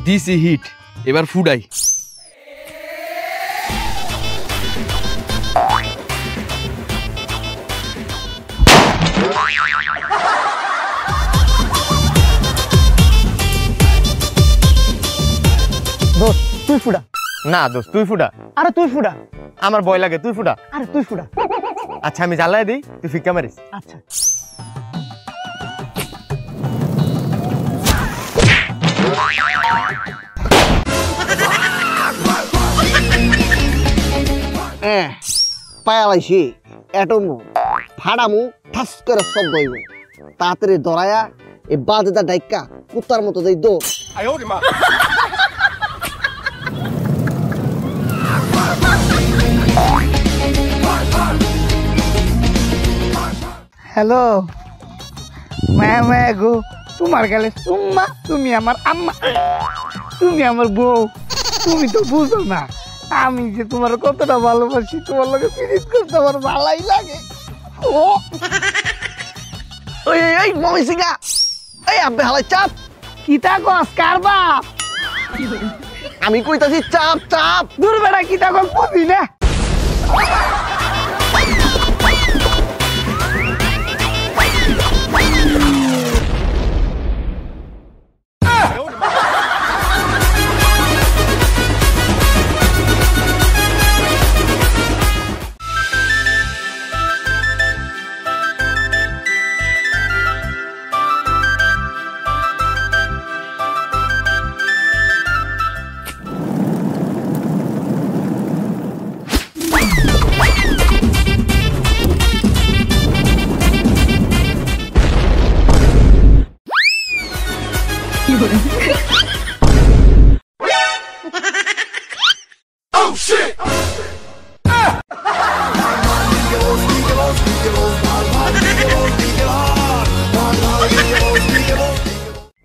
দিছি হিট, এবার ফুডাই। দোস্ত তুই ফুডা। না দোস্ত তুই ফুটা। আরে তুই ফুডা। আমার ভয় লাগে, তুই ফুটা। আরে তুই ফুডা। আচ্ছা আমি জ্বালাই দিই, তুই ফিক্কা মারিস। আচ্ছা পায়ালাইছি এটমু ফাড়ামু ঠাস করে শব্দ হইব, তাড়াতাড়ি ধরায়া এই বাজেটা ডাইকা কুত্তার মতো দেই দৌড়। হ্যালো মায়া মায়া গো, তোমার গেলে সুম্মা, তুমি আমার আম্মা, তুমি আমার বউ। তুমি তো বুঝো না আমি যে তোমার কতটা ভালোবাসি, তোমার লগে পিরিত করতে আমার ভালোই লাগে। ও ওই এই মমি সিগা, এই আব্বে হালাই চাপ। কিতা কস কার বাপ? আমি কইতাছি চাপ চাপ। দূর বেড়া কিতা কস বুঝি না।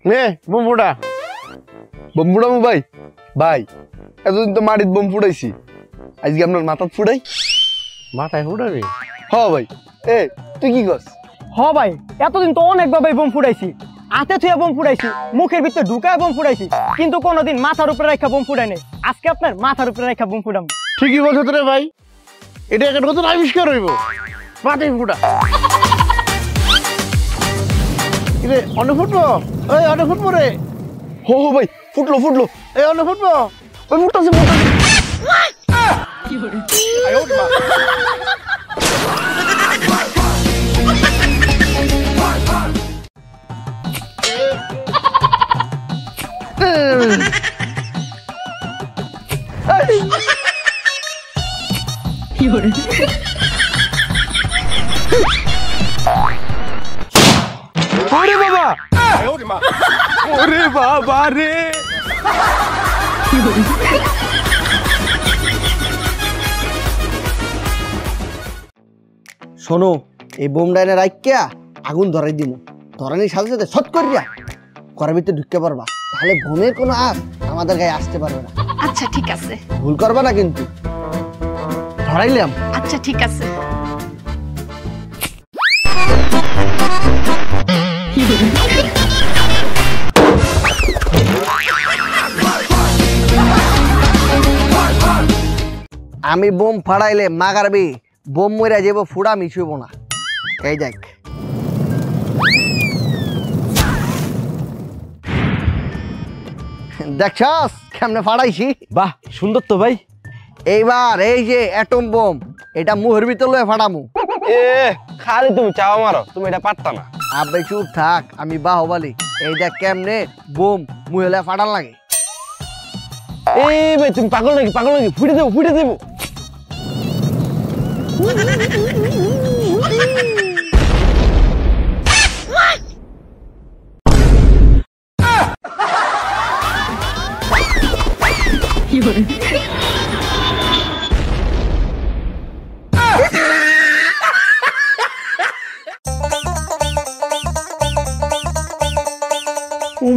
নে বোম ফুটা। বোম ফুটামু ভাই? ভাই এতদিন তো মাটিত বোম ফুটাইছি, আজকে আপনার মাথাত ফুটাই। মাথায় ফুটাবি? হ ভাই। এ তুই কি করস? হ ভাই, এতদিন তো অনেকভাবে বোম ফুটাইছি, হাতে থুয়ে বোম ফুটাইছি, মুখের ভিতরে ঢুকায় বোম ফুটাইছি, কিন্তু কোনোদিন মাথার উপরে রেখা বোম ফুটাই নাই। আজকে আপনার মাথার উপরে রেখা বোম ফুটাম। ঠিকই বলছো রে ভাই, এটা একটা নতুন আবিষ্কার হইব। মাথায় ফুটা। কিরে অনেক ফুটবো? এই অনেক ফুটবো রে। হো হো ভাই, ফুটলো ফুটলো। এই অনেক ফুটবো। ওই ফুটতাছে ফুটতাছে। ওরে বাবা, ওরে বাবা রে। শোনো, এই বোম ডাইনে রাখিয়া আগুন ধরাই দিমু, ধরানির সাথে সাথে শট করিয়া ঘরের ভিতরে ঢুকতে পারবা, তাহলে বোমের কোনো আস আমাদের গায়ে আসতে পারবে না। আচ্ছা ঠিক আছে। ভুল করবা না কিন্তু। ধরাইলাম। আচ্ছা ঠিক আছে। আমি বোম ফাড়াইলে মাগারবি, বোম মইরা যাব, ফুড়া মিছুব না। এই দেখ, দেখছস কেমনে ফাড়াইছি? বাহ সুন্দর তো ভাই। এইবার এই যে অ্যাটম বোম, এটা মুহের ভিতর লয়ে ফাড়ামু। এ খালি তুমি চাওয়া মারো, তুমি এটা পারতা না। আবে চুপ থাক, আমি বাহুবলি। এই দেখ কেমনে বোম মুহেলে ফাটান লাগে। এই ভাই তুমি পাগল নাকি? পাগল নাকি? ফুটে দেবো, ফুটে দেবো।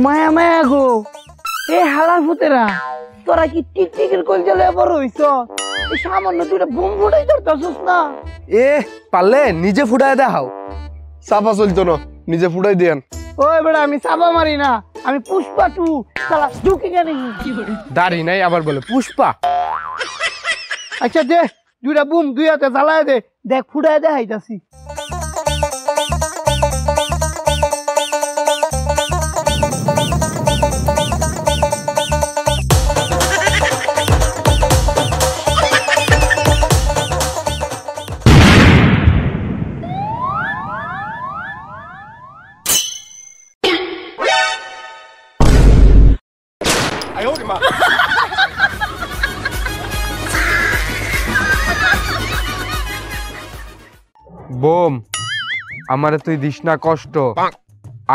মায়া মায়া গো, এ হালার ফুতেরা, তোরা কি টিকটিকের কলজলে বড় হইছ? এই সামান্য দুইটা বোম ফুটাই ধরতেছস না? এ পারলে নিজে ফুটাই দেখাও। চাপা চলতো না, নিজে ফুটাই দেন। ওই বেড়া, আমি চাপা মারি না, আমি পুষ্পা টু সালা ঢুকে গেলে দাড়ি নাই আবার বলে পুষ্পা। আচ্ছা দে দুইটা বুম দুই হাতে জ্বালায় দে দেখ ফুটায় দেখাইতাছি বোম আমারে তুই দিস না কষ্ট,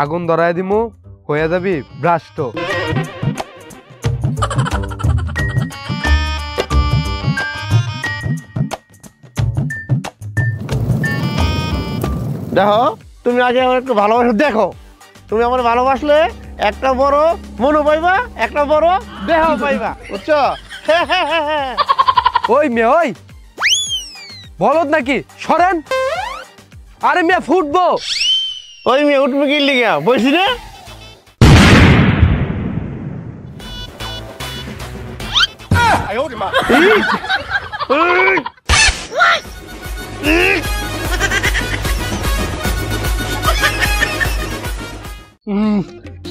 আগুন ধরায় দিমু হয়ে যাবি ভ্রাষ্ট। দেখো তুমি আগে আমার একটু ভালোবাসা দেখো, তুমি আমার ভালোবাসলে একটা বড় মনও পাইবা, একটা বড় দেহ পাইবা, বুঝছো? ওই মেয়ে ওই বলদ নাকি সরেন, আরে মেয়ে ফুটবো। ওই মেয়ে উঠবে কি লিগা বলছি না?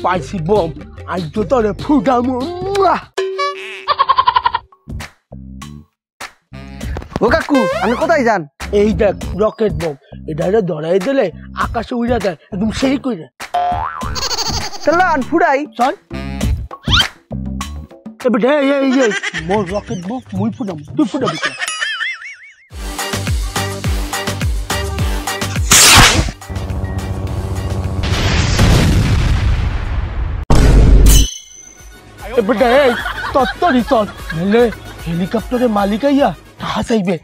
পাইছি বোম আজ তো তোরে ফুটামো। ও কাকু আমি কোথায় যান? এই দেখ রকেট বোম, এটা ধরাই দিলে আকাশে উড়ে যায় একদম সেই করে। তাহলে আন ফুড়াই চল এবার এই মোর রকেট বোম মুই ফুটাম, তুই ফুটাবি তো। এবার এই তত্তরি চল নাহলে হেলিকপ্টারের মালিক আইয়া টাকা চাইবে।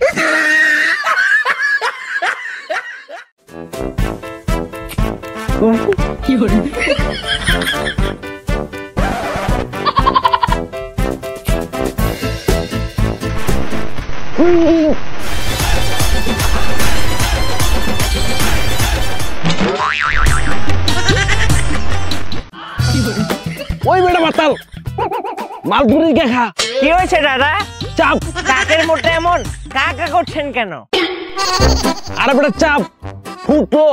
ওই বেটা মাতাল মালপুরি দেখা কি হয়েছে দাদা? চাপ। কাকের মধ্যে এমন কাকা করছেন কেন? আরে বেটা চাপ ফুটো।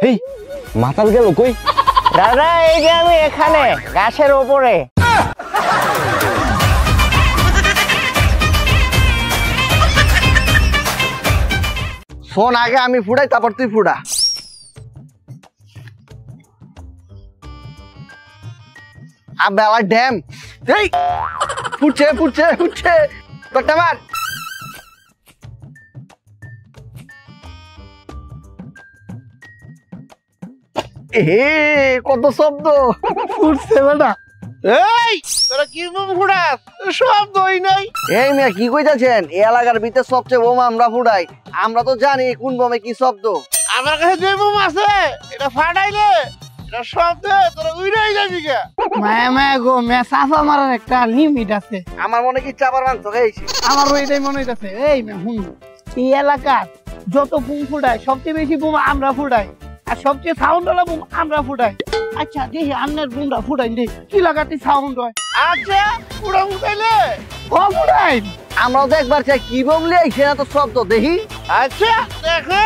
এই মাতাল গেল কই? দাদা এই যে আমি এখানে গাছের ওপরে। শোন আগে আমি ফুটাই তারপর তুই ফুটা। বেলা ড্যাম এই ফুটছে ফুটছে ফুটছে তোরটা মার। এ কত শব্দ ফুটছে বেটা। এই তোরা কি বোম ফুটাস? শব্দই নাই। এই মেয়ে কি কইতাছেন? এই এলাকার ভিতরে সবচেয়ে বোম আমরা ফুটাই, আমরা তো জানি কোন বোমে কি শব্দ। আমার কাছে যে বোম আছে এটা ফাটাইলে এটা শব্দে তোরা উড়াই যাবি কে? মায়া মায়া গো মেয়া সাফা মারার একটা লিমিট আছে। আমার মনে কি চাপার মাংস খেয়েছি। আমার এটাই মনে হইতাছে। এই মেয়া হুন, এই এলাকার যত বুম ফুটায় সবচেয়ে বেশি বুম আমরা ফুটাই, আর সবচেয়ে সাউন্ড ওলা বুম আমরা ফুটাই। আচ্ছা দেখি আপনার বুমটা ফুটাই দেখি কি লাগাতে সাউন্ড হয়। আচ্ছা পুরা ফুটাইলে ও ফুটাই আমরাও তো একবার চাই কি বোম লিয়ে সেটা তো শব্দ দেখি। আচ্ছা দেখো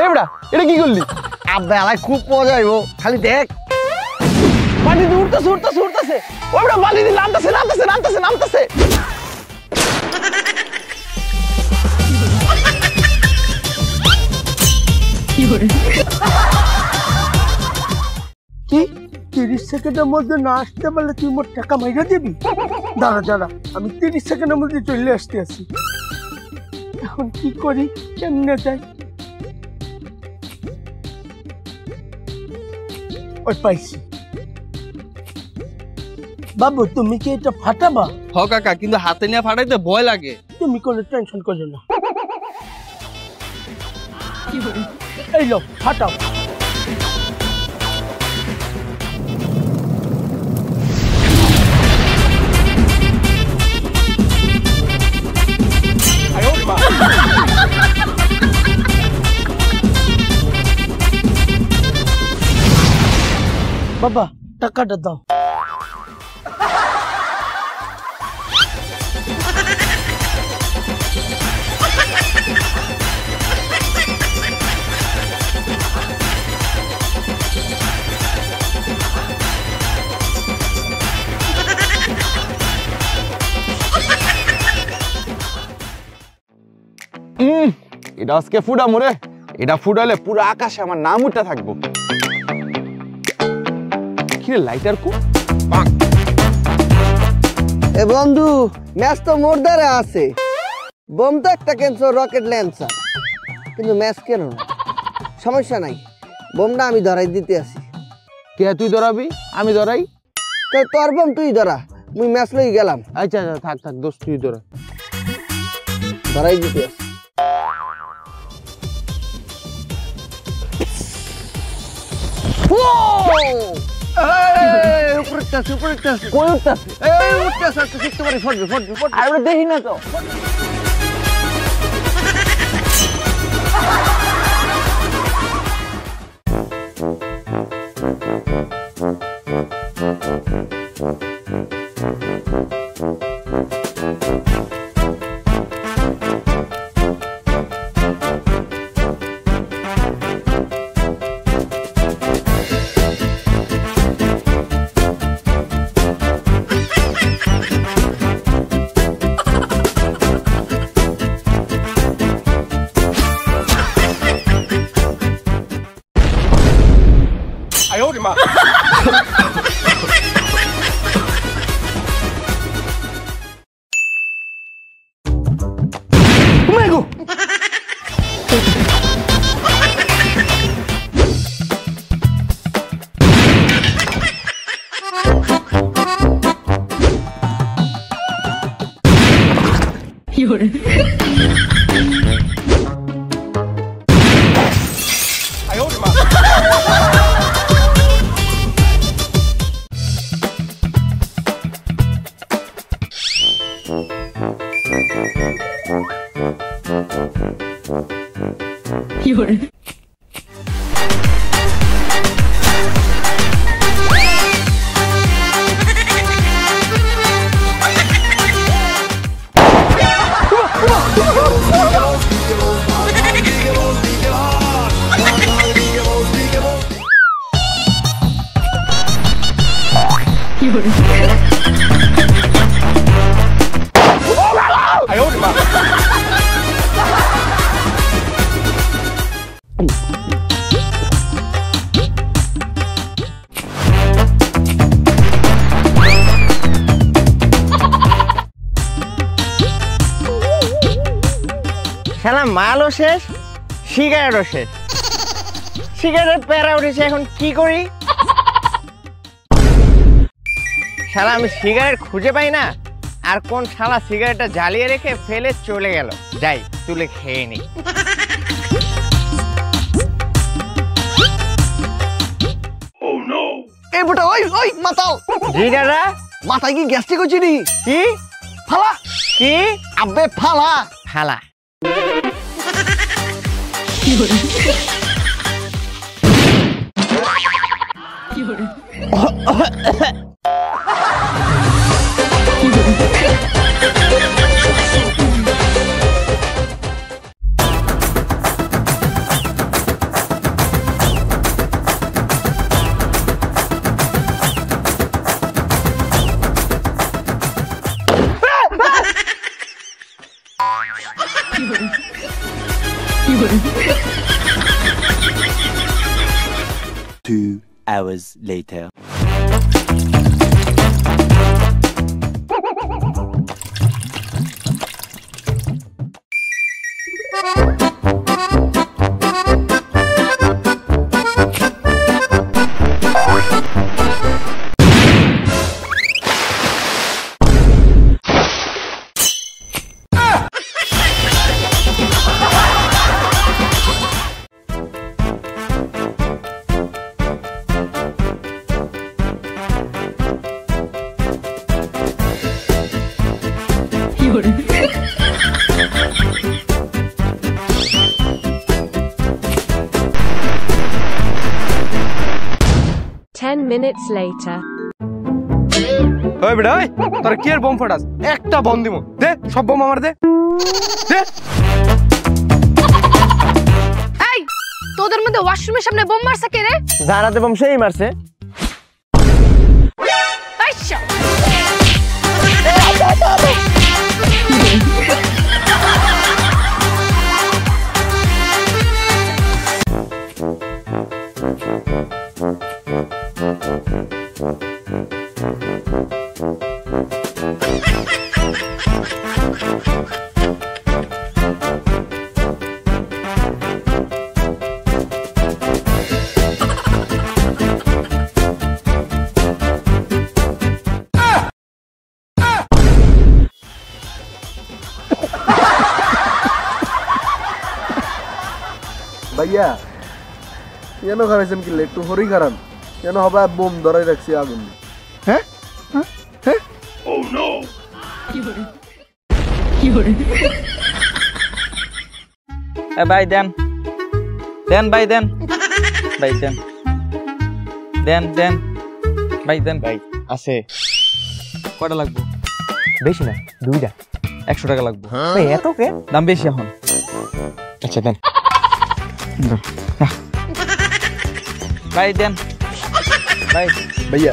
এবড়া এটা কি করলি? আব্বে আলাই খুব মজা হইব, খালি দেখ পানি দিয়ে উঠতেছে উঠতেছে উঠতেছে। ওইটা পানি দিয়ে নামতেছে নামতেছে নামতেছে নামতেছে। কি 30 সেকেন্ডের মধ্যে না আসতে পারলে তুই মোট টাকা মাইরা দিবি? দাঁড়া দাঁড়া আমি 30 সেকেন্ডের মধ্যে চলে আসতে আছি। এখন কি করি, কেমনে যাই? ওই পাইছি। বাবু তুমি কি এটা ফাটাবা? হ কাকা, কিন্তু হাতে নিয়ে ফাটাইতে ভয় লাগে। তুমি কোনো টেনশন করো না, এই লো ফাটাও। বাবা টাকাটা দাও। এটা আজকে ফুডা মোরে, এটা ফুডালে পুরো আকাশে আমার নাম উঠে থাকবো। কি লাইটার কো? এ বন্ধু, ম্যাচ তো মোর দ্বারা আছে। বোম তো একটা কেনছো রকেট ল্যান্সার, কিন্তু ম্যাচ কেন? সমস্যা নাই, বোমটা আমি ধরাই দিতে আসি। কে তুই ধরাবি? আমি ধরাই। তোর বোম তুই ধরা, মুই ম্যাচ লই গেলাম। আচ্ছা আচ্ছা, থাক থাক দোস্ত, তুই ধরা। ধরাই দিতে আসি। দেখি না তো। শালা মালও শেষ, সিগারেটও শেষ। সিগারেটের প্যারা উঠেছে, এখন কি করি? শালা আমি সিগারেট খুঁজে পাই না, আর কোন শালা সিগারেটটা জ্বালিয়ে রেখে ফেলে চলে গেল। যাই তুলে খেয়ে নি। এই বেটা, ওই ওই মাতাল, জি দাদা। মাথায় কি গ্যাস্ট্রিক হচ্ছে নি? কি ফালা কি? আবে ফালা। ফালা। Two hours later. 10 minutes later. ওই বেটা ওই তোর কি এর বোম ফাটাস একটা বম দিমু দে সব বোম আমার দে দে এই তোদের মধ্যে ওয়াশরুমের সামনে বোম মারছে কে রে? জানাতে বোম সেই মারছে। আচ্ছা ভাইয়া কেন খারাইছেন কি একটু হরি খারান কেন হবে বোম ধরাই রাখছি আগুন হ্যাঁ ভাই দেন দেন ভাই দেন ভাই দেন দেন দেন ভাই দেন ভাই আছে কয়টা লাগবে? বেশি না, 2টা। 100 টাকা লাগবে। ভাই এত কে? দাম বেশি এখন। আচ্ছা দেন। ভাই দেন ভাই ভাইয়া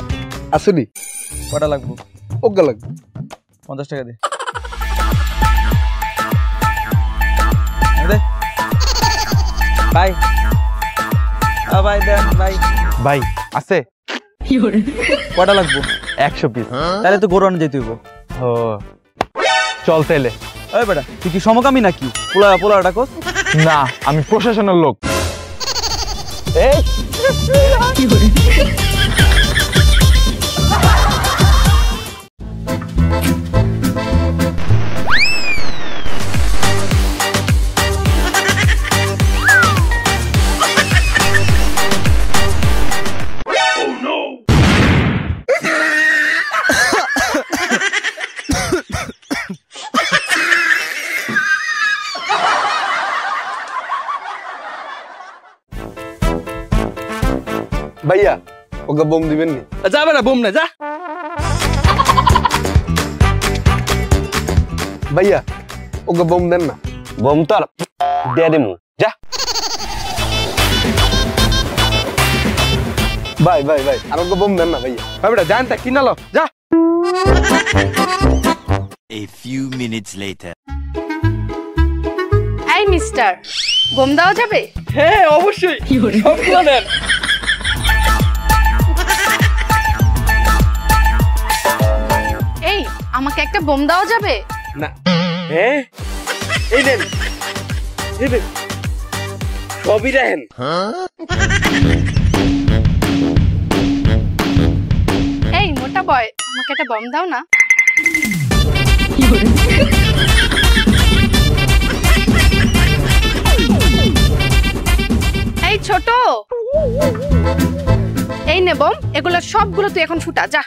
আসুনি কয়টা লাগবে? ওগা লাগবে 50 টাকা দে। দে ভাই ভাই দেন ভাই ভাই আছে কয়টা লাগবে? 100 পিস। তাহলে তো গরুন যেতে হইব। ও চল তাইলে। ওই বেটা তুই কি সমকামী নাকি? পোলাটা কোস? না আমি প্রশাসনের লোক। ভাইয়া ওকে বোম দিবেন নি? যা বেটা বোম না যা। ভাইয়া ওকে বোম দেন না। বোম তো আর দিয়ে দিমু, যা। ভাই ভাই ভাই আর ওকে বোম দেন না ভাইয়া। ভাই বেটা জান তা কিনালো যা। A few minutes later. এই মিস্টার বোম দেওয়া যাবে? হ্যাঁ অবশ্যই সবগুলো দেন। এই আমাকে একটা বোম দেওয়া যাবে? না হ্যাঁ এই দেন এই দেন সবই দেন। এই মোটা বয় আমাকে একটা বোম দাও না। এই ছোট এই নে বোম, এগুলো সবগুলো তুই এখন ফুটা যা।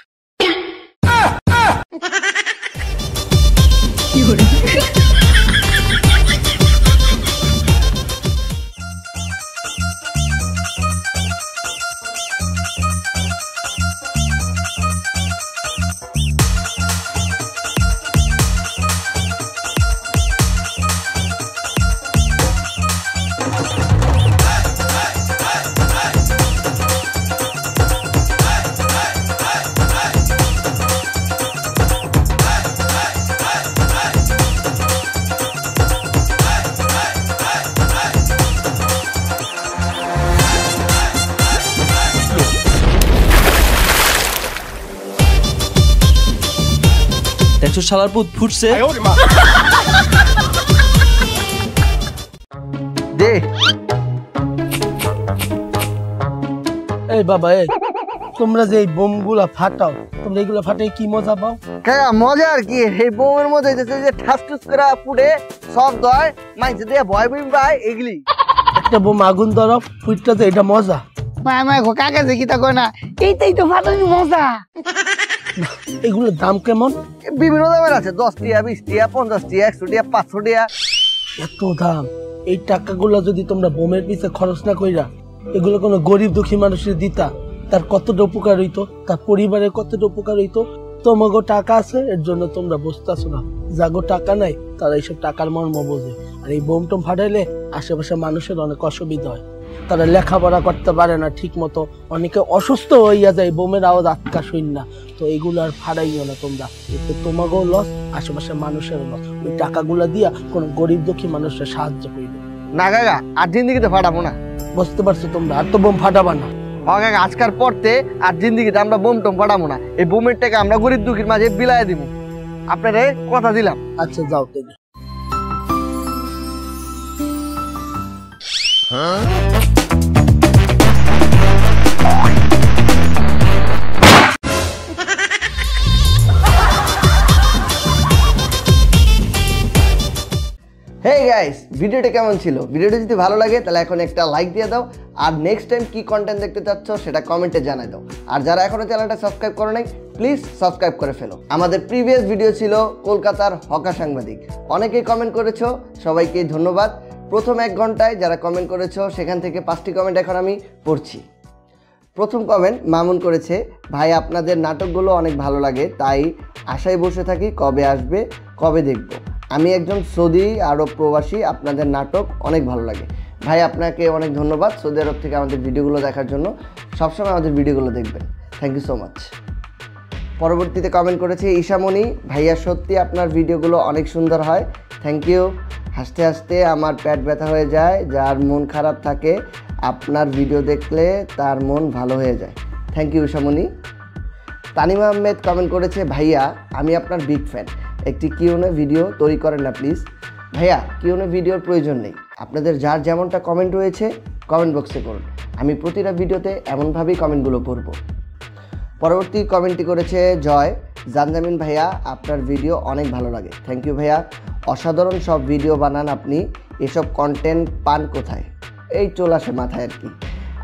দেখছো শালার পুত ফুটছে। দে এই বাবা এই তোমরা যে এই বোমগুলা ফাটাও, তোমরা এগুলো ফাটাই কি মজা পাও? কাকা মজা আর কি, এই বোমের মধ্যে যে ঠাস ঠুস করে ফুটে সব দয় মাইছে দিয়ে ভয় ভয় পায় এগুলি। একটা বোম আগুন ধরো ফুটটা তো এটা মজা। মায় গো কাকা যে কিতা কয় না, এইটাই তো ফাটানি মজা। এগুলোর দাম কেমন? বিভিন্ন দামের আছে, 10 টাকা 20 টাকা 50 টাকা 100 টাকা 500 টাকা। এত দাম! এই টাকাগুলো যদি তোমরা বোমের পিছে খরচ না কইরা এগুলো কোনো গরিব দুঃখী মানুষের দিতা তার কতটা উপকার হইতো, তার পরিবারের কতটা উপকার হইতো। তোমাগো টাকা আছে এর জন্য তোমরা বুঝতেছো না, যাগো টাকা নাই তারা এইসব টাকার মর্ম বোঝে। আর এই বোম টোম ফাটাইলে আশেপাশে মানুষের অনেক অসুবিধা হয়, তারা লেখাপড়া করতে পারে না ঠিক মতো, অনেকে অসুস্থ হইয়া যায় বোমের আওয়াজ আটকা শুন না। তো এইগুলো আর ফাড়াইও না তোমরা, এতে তোমাকেও লস, আশেপাশে মানুষেরও লস। ওই টাকাগুলা দিয়া কোনো গরিব দুঃখী মানুষের সাহায্য করবে না কাকা, আর জিন্দিগিতে ফাটাবো না। বুঝতে পারছো তোমরা? আর তো বোম ফাটাবা না। হ্যাঁ কাকা, আজকাল পড়তে আর জিন্দিগিতে আমরা বোম টোম ফাটাবো না। এই বোমের টাকা আমরা গরিব দুঃখীর মাঝে বিলায় দিব, আপনারে কথা দিলাম। আচ্ছা যাও তাহলে। হেই গাইস, ভিডিওটা কেমন ছিল? ভিডিওটা যদি ভালো লাগে তাহলে এখন একটা লাইক দিয়ে দাও, আর নেক্সট টাইম কি কন্টেন্ট দেখতে চাচ্ছ সেটা কমেন্টে জানাই দাও। আর যারা এখনো চ্যানেলটা সাবস্ক্রাইব করে নাই প্লিজ সাবস্ক্রাইব করে ফেলো। আমাদের প্রিভিয়াস ভিডিও ছিল কলকাতার হকা সাংবাদিক, অনেকেই কমেন্ট করেছো, সবাইকে ধন্যবাদ। প্রথম 1 ঘন্টায় যারা কমেন্ট করেছো সেখান থেকে 5টি কমেন্ট এখন আমি পড়ছি। প্রথম কমেন্ট মামুন করেছে, ভাই আপনাদের নাটকগুলো অনেক ভালো লাগে, তাই আশায় বসে থাকি কবে আসবে, কবে দেখব। আমি একজন সৌদি আরব প্রবাসী, আপনাদের নাটক অনেক ভালো লাগে। ভাই আপনাকে অনেক ধন্যবাদ সৌদি আরব থেকে আমাদের ভিডিওগুলো দেখার জন্য, সবসময় আমাদের ভিডিওগুলো দেখবেন, থ্যাংক ইউ সো মাচ। পরবর্তীতে কমেন্ট করেছে ঈশামণি, ভাইয়া সত্যি আপনার ভিডিওগুলো অনেক সুন্দর হয়, থ্যাংক ইউ। হাসতে হাসতে আমার পেট ব্যথা হয়ে যায়, যার মন খারাপ থাকে আপনার ভিডিও দেখলে তার মন ভালো হয়ে যায়, thank you Ishamoni. Tanima Ahmed comment করেছে, ভাইয়া আমি আপনার বিগ ফ্যান, একটি কিউএনএ ভিডিও তৈরি করেন না প্লিজ। ভাইয়া কিউএনএ ভিডিওর প্রয়োজন নেই, আপনাদের যার যেমনটা কমেন্ট রয়েছে কমেন্ট বক্সে করুন, আমি প্রতিটা ভিডিওতে এমনভাবেই কমেন্টগুলো পড়ব। পরবর্তী কমেন্টটি করেছে জয়, জানজামিন ভাইয়া আপনার ভিডিও অনেক ভালো লাগে, থ্যাংক ইউ ভাইয়া, অসাধারণ সব ভিডিও বানান আপনি, এসব কন্টেন্ট পান কোথায়? এই চলে আসে মাথায় আর কি।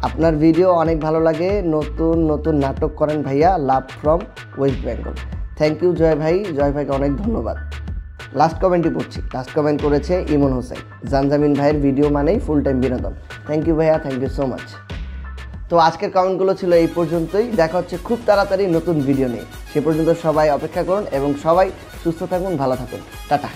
আপনার ভিডিও অনেক ভালো লাগে, নতুন নতুন নাটক করেন ভাইয়া, love from West Bengal, thank you Joy ভাই, জয় ভাইকে অনেক ধন্যবাদ। লাস্ট কমেন্টই পড়ছি, লাস্ট কমেন্ট করেছে ইমন হোসেন, জানজামিন ভাইয়ের ভিডিও মানেই ফুল টাইম বিনোদন, থ্যাংক ইউ ভাইয়া, থ্যাংক ইউ সো মাচ। তো আজকের কমেন্টগুলো ছিল এই পর্যন্তই, দেখা হচ্ছে খুব তাড়াতাড়ি নতুন ভিডিও নিয়ে, সে পর্যন্ত সবাই অপেক্ষা করুন এবং সবাই সুস্থ থাকুন, ভালো থাকুন, টাটা।